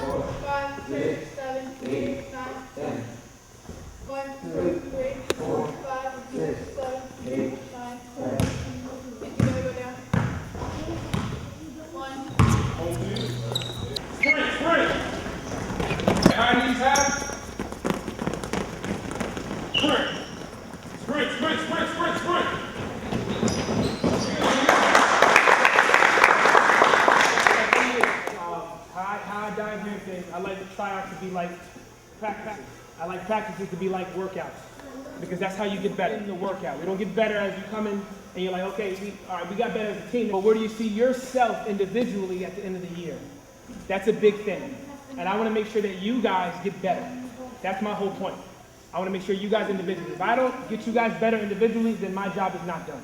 5, 6, 7, 8, 9, 10. 1, 2, 3, 4, 5, 6, 7, 8, 9, 10. You gotta go down. 1. Sprint! Behind these halves. Sprint! How I diagram things, I like tryouts to be like practice. I like practices to be like workouts because that's how you get better in the workout. We don't get better as you come in and you're like, okay, all right, we got better as a team. But where do you see yourself individually at the end of the year? That's a big thing. And I want to make sure that you guys get better. That's my whole point. I want to make sure you guys individually. If I don't get you guys better individually, then my job is not done.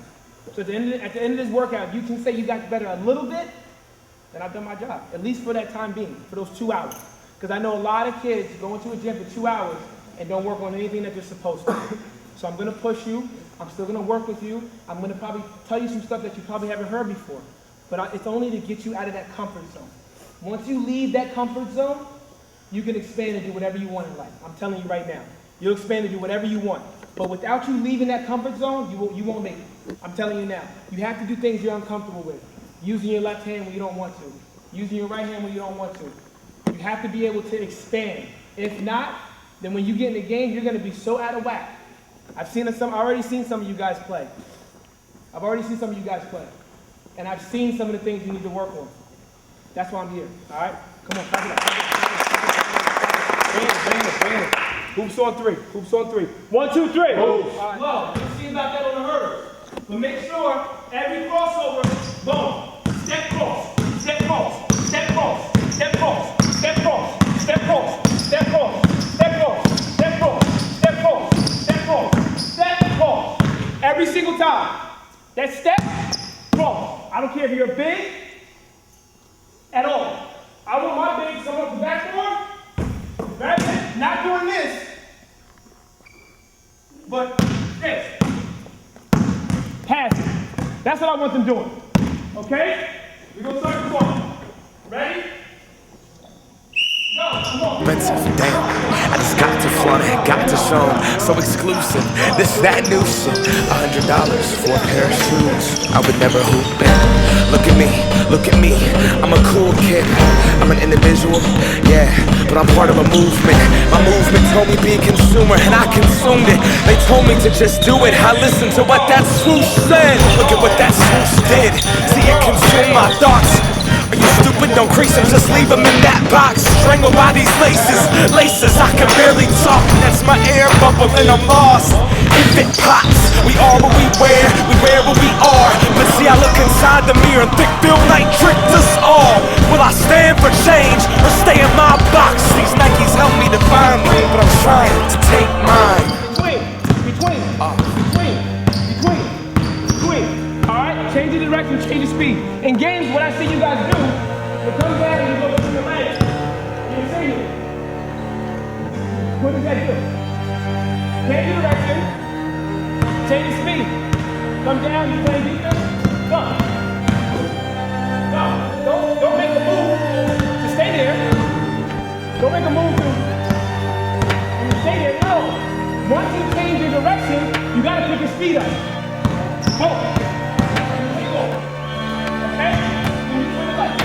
So at the end of this workout, if you can say you got better a little bit, then I've done my job, at least for that time being, for those 2 hours. Because I know a lot of kids go into a gym for 2 hours and don't work on anything that they're supposed to. So I'm going to push you. I'm still going to work with you. I'm going to probably tell you some stuff that you probably haven't heard before. But it's only to get you out of that comfort zone. Once you leave that comfort zone, you can expand and do whatever you want in life. I'm telling you right now. You'll expand and do whatever you want. But without you leaving that comfort zone, you won't make it. I'm telling you now. You have to do things you're uncomfortable with. Using your left hand when you don't want to. Using your right hand when you don't want to. You have to be able to expand. If not, then when you get in the game, you're going to be so out of whack. I've already seen some of you guys play. And I've seen some of the things you need to work on. That's why I'm here. All right? Come on, back it up. Bring it. Hoops on three. 1, 2, 3. All right. Low. Let's see about that on the hurdles. But make sure every crossover, boom, step cross, step cross, step cross, step cross, step cross, step cross, step cross, step cross, step cross, step cross, step cross, step cross. Every single time. That step, cross. I don't care if you're big at all. I want my big to come up the backboard, right? Not doing this, but this. Pass it. That's what I want them doing. Okay? We're going to start the ball. Ready? Go. Come on. Expensive, damn. I just got to flaunt it, got to show 'em. So exclusive. This, that new shit. $100 for a pair of shoes. I would never hoop it. Look at me. I'm a cool kid. I'm an individual, yeah, but I'm part of a movement. My movement told me be a consumer, and I consumed it. They told me to just do it. I listened to what that swoosh said. Look at what that swoosh did. See it consume my thoughts. Are you stupid? Don't crease them, just leave them in that box. Strangled by these laces, I can barely talk. That's my air bubble and I'm lost. If it pops, we are what we wear what we are. But see, I look inside the mirror, thick Bill Knight tricked us all. Will I stand for change or stay in my box? These Nikes help me define me, but I'm trying to take mine. Between. Alright, change the direction, change the speed. In games, what I see you guys do, you come back and you go to the leg. You see it. What does that do? Change the direction, change the speed. Come down, you play defense, go. Don't make a move to stay there. Don't make a move to stay there, no. Once you change your direction, you gotta pick your speed up. Go. Okay? When you turn the light.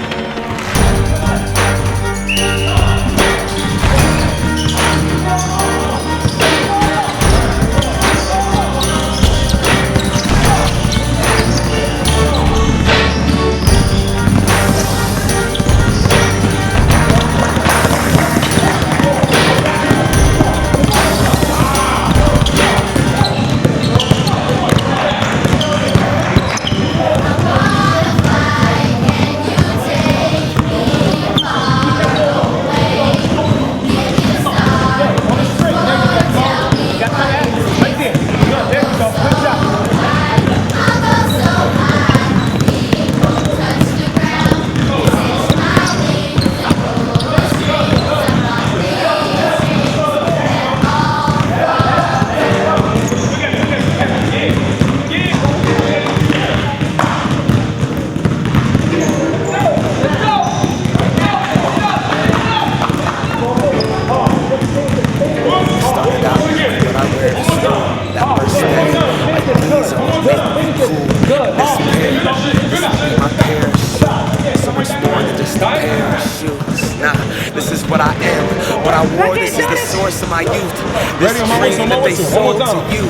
This is what I am, what I wore. This is the source of my youth. This dream that they sold to you.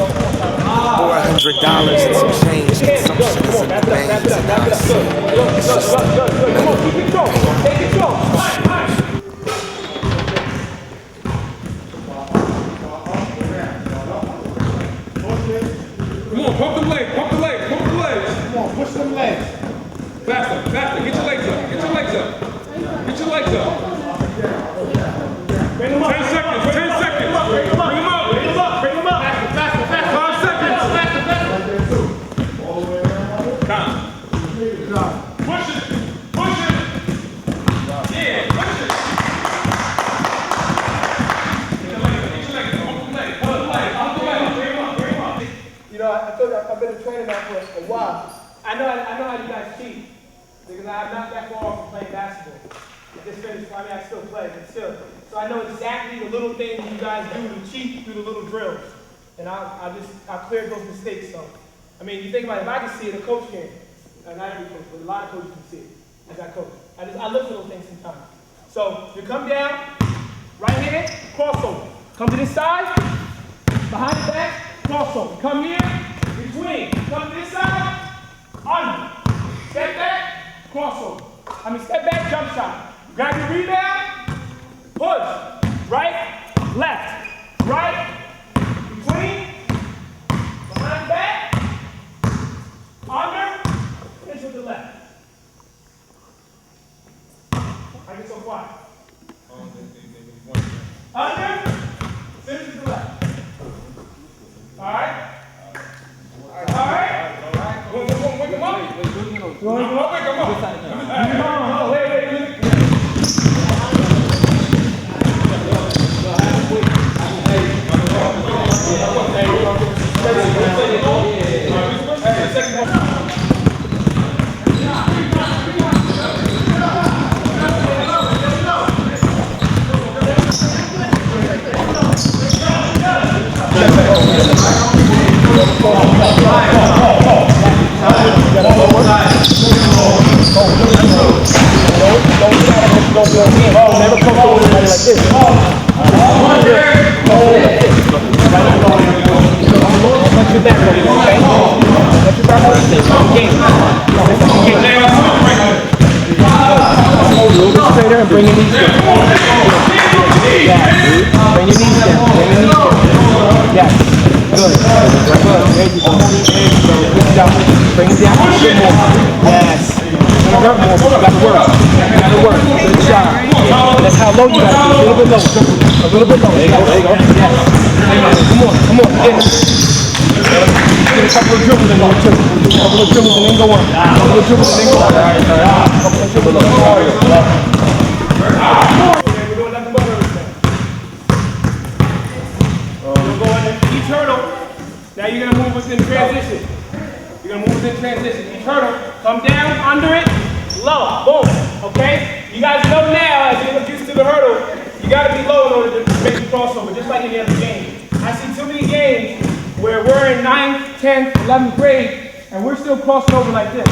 For $100 and some change, consumption is in the veins, and now I see it's just a metal pain. Come on, pump the legs, pump the legs, pump the legs. Come on, push them legs. Faster, faster, get your legs up, get your legs up. Get your legs up. 10 seconds, 10 seconds. Bring them up, bring them up, bring them up, bring them up. Faster, faster, 5 seconds. Faster, faster. Time. Push it, push it. Yeah, push it. Get your legs up, get your legs up. Pump the legs, pump the legs, pump the legs. Bring them up, bring them up. You know, I told you I've been a trainer now for a while. I know how you guys cheat because I'm not that far off from playing basketball. I just finished. I mean, I still play, but still. So I know exactly the little things you guys do to cheat through the little drills, and I cleared those mistakes. So, I mean, you think about it. If I can see it, a coach can. Not every coach, but a lot of coaches can see it as I coach. I look for those things sometimes. So you come down, right hand, crossover. Come to this side, behind the back, crossover. Come here, between. Come to this side, under. Step back, crossover. Step back, jump shot. Grab your rebound, push. Right, left, right, between, behind back, under, finish with the left. I get so quiet. Under, finish with the left. All right? All right? Wake them up. You want to wake them up? Wake them up. No, wait. Never come over like this. Touch your back, okay? Touch your back, game. A little bit straighter and bring your knees down. Yes. Bring your knees down. Yes. Good. There you go. Good job. Bring it down a little bit more. Yes. It's gonna hurt more, but you gotta work. Good job. That's how low you gotta be. A little bit lower. A little bit lower. There you go. Yes. Come on. Get a couple of dribbles in there too. A couple of dribbles and then go on. A couple of dribbles and then go on. We're doing nothing but everything. We're going in each hurdle. Now you're gonna move within transition. Each hurdle, come down under it, low, boom. Okay? You guys know now, as you look used to the hurdle, you gotta be low in order to make the crossover, just like any other game. I see too many games where we're in 9th, 10th, 11th grade, and we're still crossing over like this.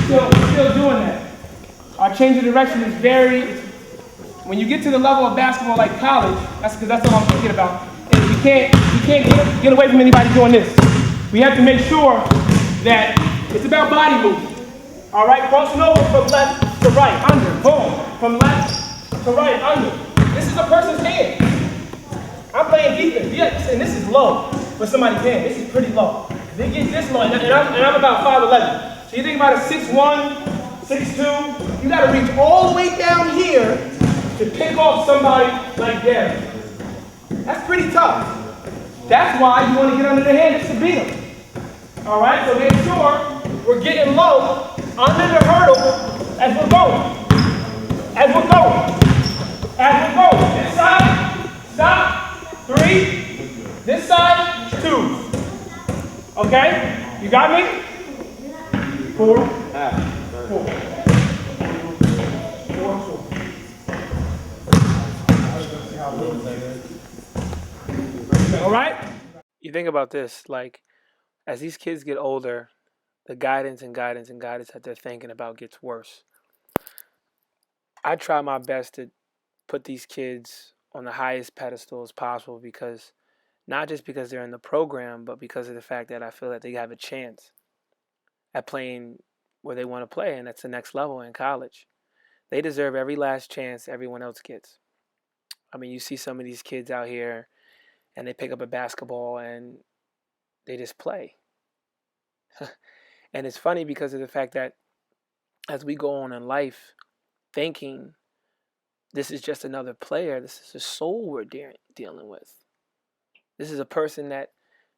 We're still doing that. Our change of direction is when you get to the level of basketball like college, that's because that's all I'm thinking about. You can't get away from anybody doing this. We have to make sure that it's about body movement. All right, crossing over from left to right, under, boom. From left to right, under. This is a person's hand. I'm playing defense. Yeah, and this is low for somebody's hand. This is pretty low. They get this low, and I'm about 5'11". So you think about a 6'1", 6'2", you got to reach all the way down here to pick off somebody like Derek. That's pretty tough. That's why you want to get under their hand just to beat them. All right, so make sure we're getting low under the hurdle as we're going. This side, stop, 3. This side, 2. Okay, you got me? 4. 4. 4. All right? You think about this, like, as these kids get older, the guidance that they're thinking about gets worse. I try my best to put these kids on the highest pedestal as possible because not just because they're in the program, but because of the fact that I feel that they have a chance at playing where they want to play, and that's the next level in college. They deserve every last chance everyone else gets. I mean, you see some of these kids out here and they pick up a basketball and they just play. And it's funny because of the fact that as we go on in life thinking this is just another player, this is a soul we're dealing with. This is a person that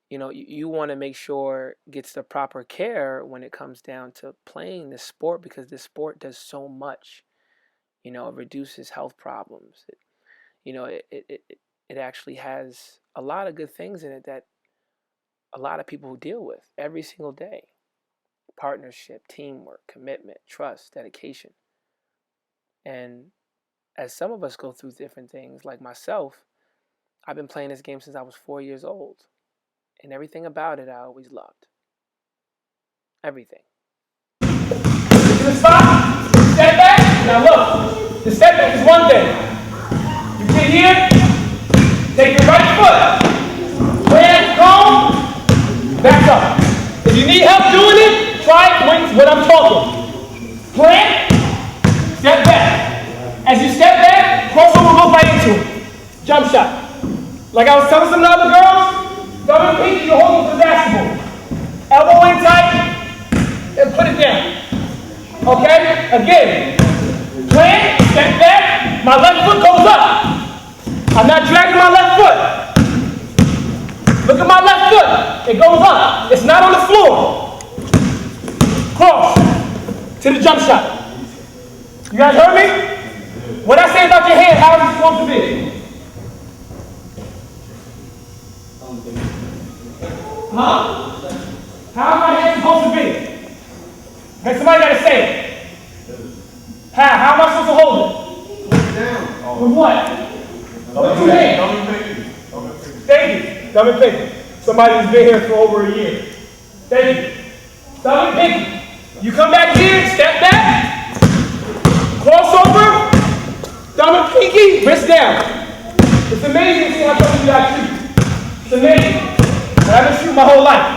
you want to make sure gets the proper care when it comes down to playing this sport, because this sport does so much. It reduces health problems. It actually has a lot of good things in it that a lot of people deal with every single day: partnership, teamwork, commitment, trust, dedication. And as some of us go through different things, like myself, I've been playing this game since I was 4 years old, and everything about it I always loved. Everything. To the spot, step back. Now look, the step back is one thing. You get here, take your right foot, plant, comb, back up. If you need help doing it, try what I'm talking. Plant, step back. As you step back, crossover, goes right into it. Jump shot. Like I was telling some of the other girls, thumb and pinky, you're holding the basketball. Elbow in tight, and put it down. Okay? Again, plant, step back, my left foot goes up. I'm not dragging my left foot. Look at my left foot. It goes up. It's not on the floor. Cross to the jump shot. You guys heard me? What I say about your hand, how is it supposed to be? Huh? How is my hand supposed to be? Okay, somebody got to say it. How am I supposed to hold it? Down. With what? With two hands. Thank you. Thumb and pinky. Somebody who's been here for over a year. Thank you. Thumb and pinky. You come back here, step back, crossover, thumb and pinky, wrist down. It's amazing to see how some of you guys shoot. It's amazing. I've been shooting my whole life.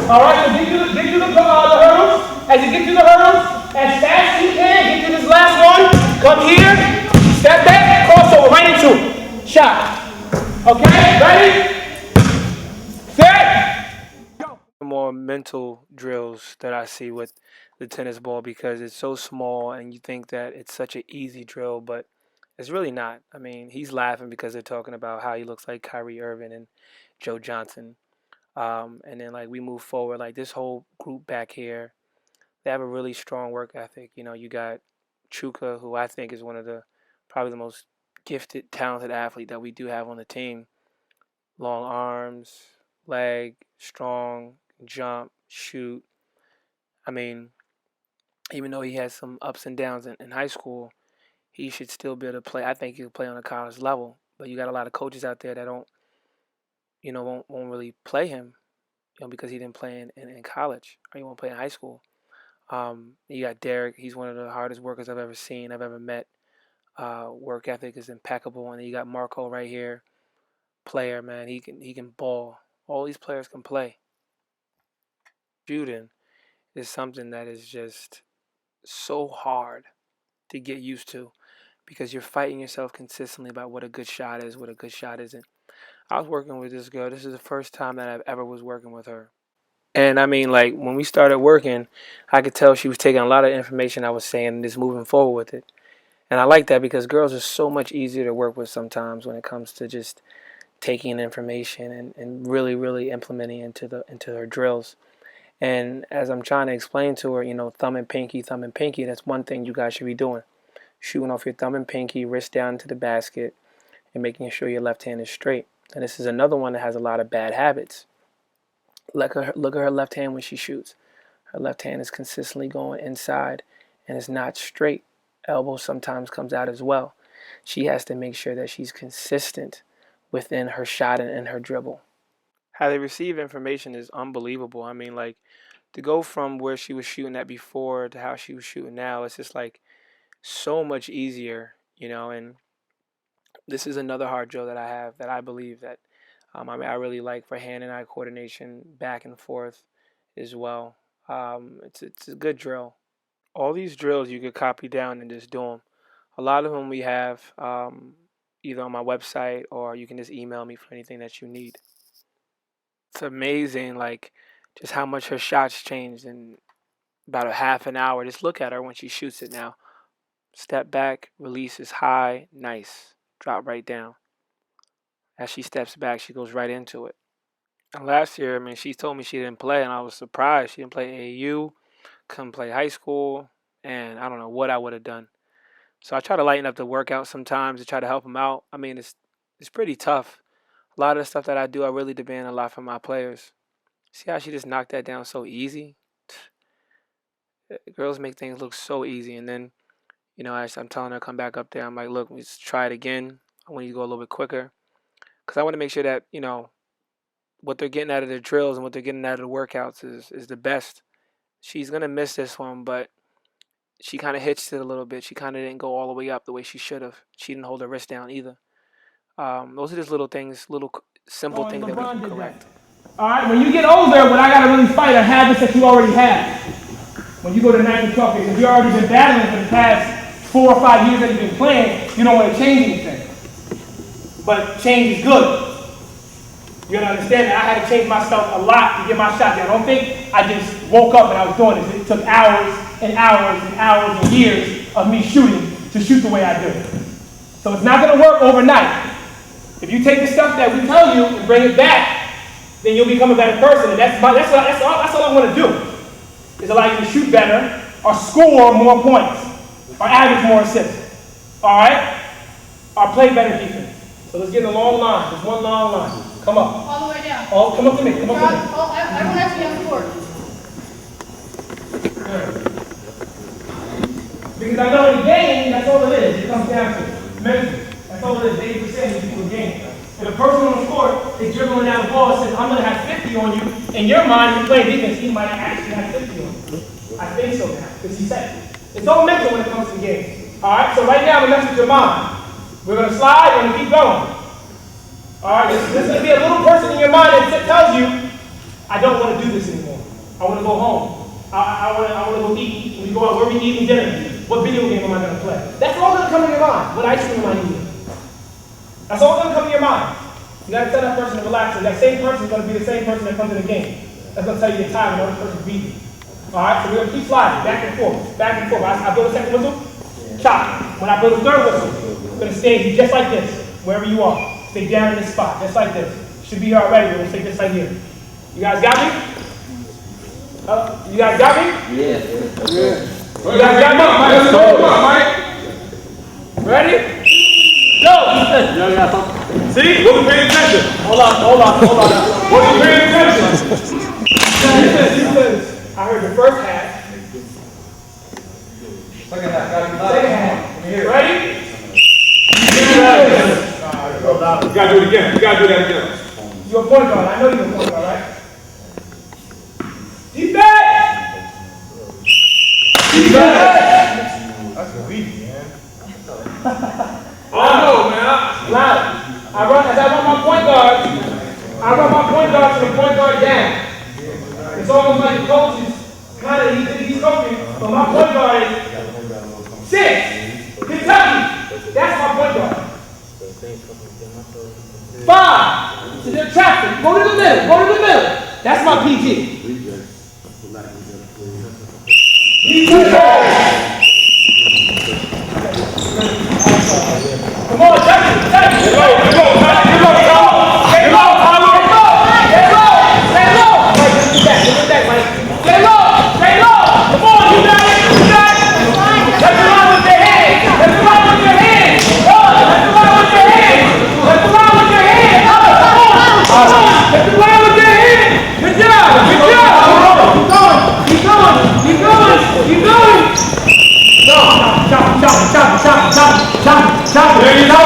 All right, so get through the hurdles. As you get through the hurdles, as fast as you can, get through this last one. Come here, step back, crossover, right into it. Shot. Okay, ready? Set. Go. More mental drills that I see with the tennis ball, because it's so small and you think that it's such an easy drill, but it's really not. I mean, he's laughing because they're talking about how he looks like Kyrie Irving and Joe Johnson. And then like we move forward, like this whole group back here, they have a really strong work ethic. You got Chuka, who I think is one of the probably the most gifted, talented athlete that we do have on the team. Long arms, leg, strong, jump, shoot. I mean, even though he has some ups and downs in high school, he should still be able to play. I think he'll play on a college level. But you got a lot of coaches out there that don't, won't really play him, because he didn't play in college, or he won't play in high school. You got Derek. He's one of the hardest workers I've ever seen, I've ever met. Work ethic is impeccable. And then you got Marco right here, player, man. He can ball. All these players can play. Shooting is something that is just so hard to get used to, because you're fighting yourself consistently about what a good shot is, what a good shot isn't. I was working with this girl. This is the first time that I've ever was working with her. And I mean, like, when we started working, I could tell she was taking a lot of information I was saying and just moving forward with it. And I like that, because girls are so much easier to work with sometimes when it comes to just taking in information and really, really implementing into her drills. And as I'm trying to explain to her, thumb and pinky, that's one thing you guys should be doing. Shooting off your thumb and pinky, wrist down into the basket, and making sure your left hand is straight. And this is another one that has a lot of bad habits. Look at her left hand when she shoots. Her left hand is consistently going inside and it's not straight. Elbow sometimes comes out as well. She has to make sure that she's consistent within her shot and her dribble. How they receive information is unbelievable. I mean, like, to go from where she was shooting at before to how she was shooting now, it's just like so much easier, and this is another hard drill that I have that I believe that I really like for hand and eye coordination back and forth as well. It's a good drill. All these drills you could copy down and just do them. A lot of them we have either on my website or you can just email me for anything that you need. It's amazing, like just how much her shots changed in about a half an hour. Just look at her when she shoots it now. Step back, release is high, nice. Drop right down. As she steps back, she goes right into it. And last year, she told me she didn't play, and I was surprised. She didn't play AAU, couldn't play high school, and I don't know what I would have done. So I try to lighten up the workout sometimes to try to help them out. It's pretty tough. A lot of the stuff that I do, I really demand a lot from my players. See how she just knocked that down so easy? Girls make things look so easy, and then I'm telling her come back up there. I'm like, look, let's try it again. I want you to go a little bit quicker because I want to make sure that what they're getting out of their drills and what they're getting out of the workouts is the best. She's gonna miss this one, but she kind of hitched it a little bit. She kind of didn't go all the way up the way she should have. She didn't hold her wrist down either. Those are just little things, little simple things that we can correct. All right, when you get older, when I got to really fight are habits that you already have. When you go to 9 and 12, if you've already been battling for the past 4 or 5 years that you've been playing, you don't want to change anything. But change is good. You gotta understand that I had to change myself a lot to get my shot down. I don't think I just woke up and I was doing this. It took hours and hours and hours and years of me shooting to shoot the way I do. So it's not gonna work overnight. If you take the stuff that we tell you and bring it back, then you'll become a better person. And that's all I want to do, is allow you to shoot better or score more points or average more assists. All right? Or play better defense. So let's get in a long line. Just one long line. Come up. All the way down. Oh, come up to me. Come up to me. Everyone has to be on the court. Because I know in the game, that's all it is. It comes down to mental. That's all it is. 80% of people game. If a person on the court is dribbling down the ball and says, I'm going to have 50 on you, in your mind, you're playing defense, he might actually have 50 on you. I think so now, because he said it. It's all mental when it comes to games. All right? So right now, the message your mind. We're going to slide, we're going to keep going. All right? There's going to be a little person in your mind that tells you, I don't want to do this anymore. I want to go home. I want to go eat. When we go out, where are we eating dinner? What video game am I going to play? That's all going to come in your mind. What ice cream am I eating? That's all going to come in your mind. You got to tell that person to relax. And that same person is going to be the same person that comes in the game. That's going to tell you you're tired and the other person beat you. All right? So we're going to keep sliding back and forth, back and forth. I blow the second whistle, chop. When I blow the third whistle, we're going to stay just like this, wherever you are. Stay down in this spot, just like this. Should be here already. We're going to stay just like here. You guys got me? You guys got me? Yeah. You guys got me? Let's go, Mike. Ready? Go! See? Wasn't paying attention. Hold on. Wasn't paying attention. He says, I heard the first half. Second half. Second half. Ready? You gotta do it again. You gotta do that again. You're a point guard. I know you're a point guard, right? Defense! That's weak, man. I know, man. Loud. As I run my point guard, to the point guard down. It's almost like the coach is he's coaching, but my point guard is 6. Kentucky. That's my point guard. 5. To the traffic. Go to the middle. That's my PG. Come on, Jackie. There you go.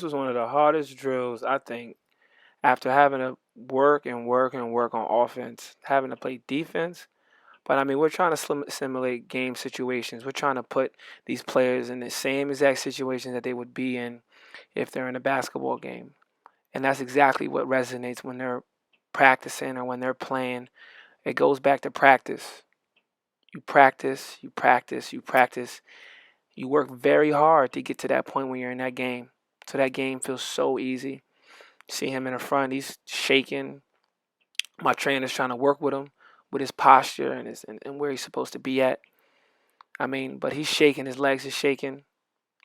this was one of the hardest drills, I think, after having to work and work and work on offense, having to play defense. But I mean, we're trying to simulate game situations. We're trying to put these players in the same exact situation that they would be in if they're in a basketball game. And that's exactly what resonates when they're practicing or when they're playing. It goes back to practice. You practice, you practice, you practice. You work very hard to get to that point when you're in that game. So that game feels so easy. See him in the front, he's shaking. My trainer's trying to work with him, with his posture and where he's supposed to be at. I mean, but he's shaking, his legs are shaking.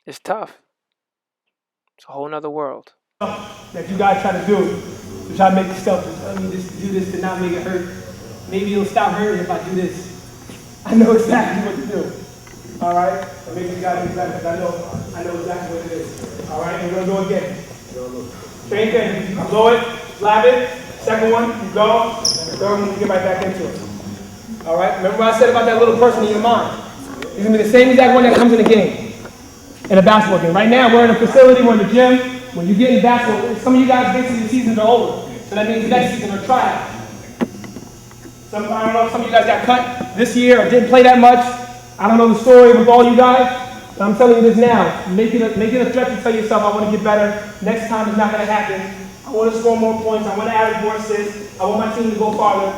It's tough. It's a whole nother world. That you guys try to do, to try to make yourself, just do this to not make it hurt. Maybe it'll stop hurting if I do this. I know exactly what to do. All right? So maybe you guys do that because I know exactly what it is. All right? And we're going to go again. Same thing. You blow it, slap it. Second one, you go. Third one, you get right back into it. All right? Remember what I said about that little person in your mind? He's going to be the same exact one that comes in the game, in a basketball game. Right now, we're in a facility, we're in the gym. When you get in basketball, some of you guys, basically, the seasons are over. So that means the next season are tryout. I don't know if some of you guys got cut this year or didn't play that much. I don't know the story with all you guys, but I'm telling you this now. Make it a threat to tell yourself, I want to get better. Next time it's not going to happen. I want to score more points. I want to average more assists. I want my team to go farther.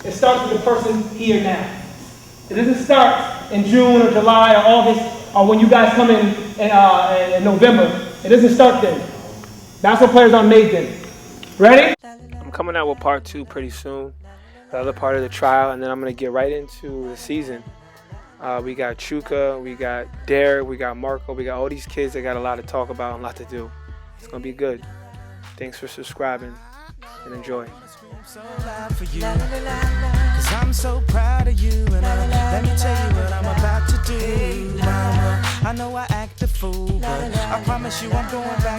It starts with the person here now. It doesn't start in June or July or August or when you guys come in November. It doesn't start then. That's what players are made then. Ready? I'm coming out with part 2 pretty soon. The other part of the trial, and then I'm going to get right into the season. We got Chuka, we got Derek, we got Marco, we got all these kids that got a lot to talk about and a lot to do. It's going to be good. Thanks for subscribing and enjoy. So loud for you, 'cause I'm so proud of you, and let me tell you what I'm about to do. Mama, I know I act a fool, but I promise you I'm going back.